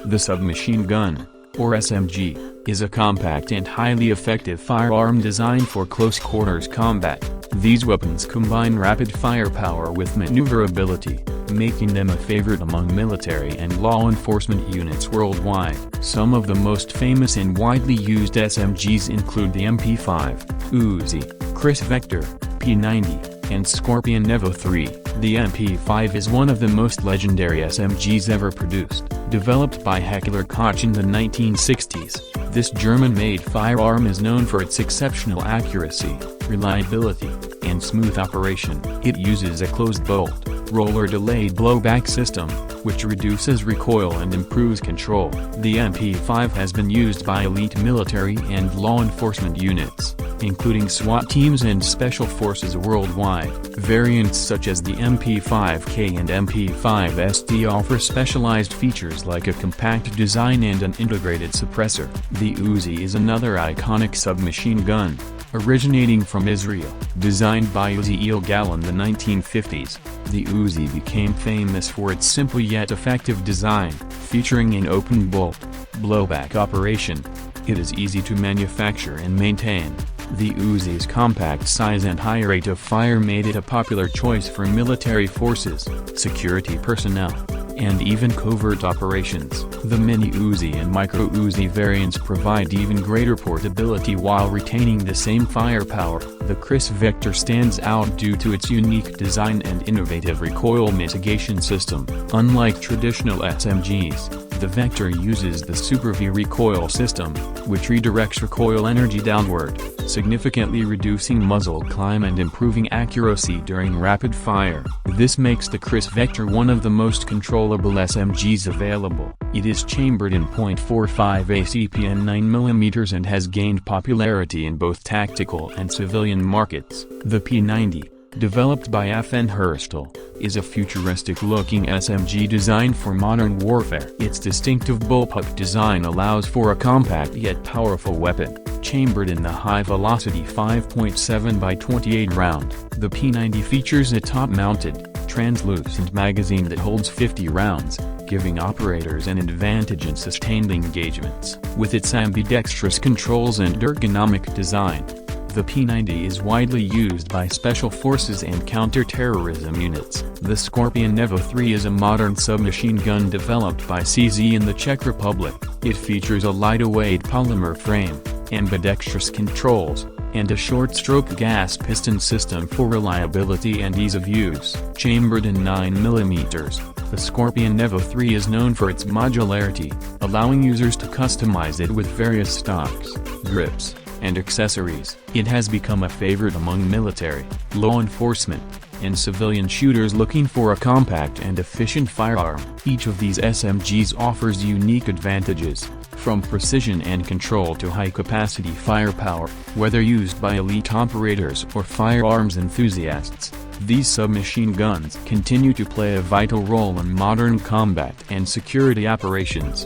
The submachine gun, or SMG, is a compact and highly effective firearm designed for close-quarters combat. These weapons combine rapid firepower with maneuverability, making them a favorite among military and law enforcement units worldwide. Some of the most famous and widely used SMGs include the MP5, Uzi, Kriss Vector, P90, and Scorpion EVO 3. The MP5 is one of the most legendary SMGs ever produced. Developed by Heckler Koch in the 1960s, this German-made firearm is known for its exceptional accuracy, reliability, and smooth operation. It uses a closed-bolt, roller-delayed blowback system, which reduces recoil and improves control. The MP5 has been used by elite military and law enforcement units, including SWAT teams and special forces worldwide. Variants such as the MP5K and MP5SD offer specialized features like a compact design and an integrated suppressor. The Uzi is another iconic submachine gun, originating from Israel. Designed by Uzi Egal in the 1950s, the Uzi became famous for its simple yet effective design, featuring an open bolt, blowback operation. It is easy to manufacture and maintain. The Uzi's compact size and high rate of fire made it a popular choice for military forces, security personnel, and even covert operations. The Mini Uzi and Micro Uzi variants provide even greater portability while retaining the same firepower. The Kriss Vector stands out due to its unique design and innovative recoil mitigation system. Unlike traditional SMGs, the Vector uses the Super V recoil system, which redirects recoil energy downward, significantly reducing muzzle climb and improving accuracy during rapid fire. This makes the Kriss Vector one of the most controllable SMGs available. It is chambered in .45 ACP and 9mm and has gained popularity in both tactical and civilian markets. The P90, developed by FN Herstal, is a futuristic-looking SMG designed for modern warfare. Its distinctive bullpup design allows for a compact yet powerful weapon, chambered in the high-velocity 5.7x28 round. The P90 features a top-mounted, translucent magazine that holds 50 rounds, giving operators an advantage in sustained engagements. With its ambidextrous controls and ergonomic design, the P90 is widely used by special forces and counter-terrorism units. The Scorpion EVO 3 is a modern submachine gun developed by CZ in the Czech Republic. It features a light-weight polymer frame, ambidextrous controls, and a short-stroke gas piston system for reliability and ease of use. Chambered in 9mm, the Scorpion EVO 3 is known for its modularity, allowing users to customize it with various stocks, grips, and accessories. It has become a favorite among military, law enforcement, and civilian shooters looking for a compact and efficient firearm. Each of these SMGs offers unique advantages, from precision and control to high-capacity firepower. Whether used by elite operators or firearms enthusiasts, these submachine guns continue to play a vital role in modern combat and security operations.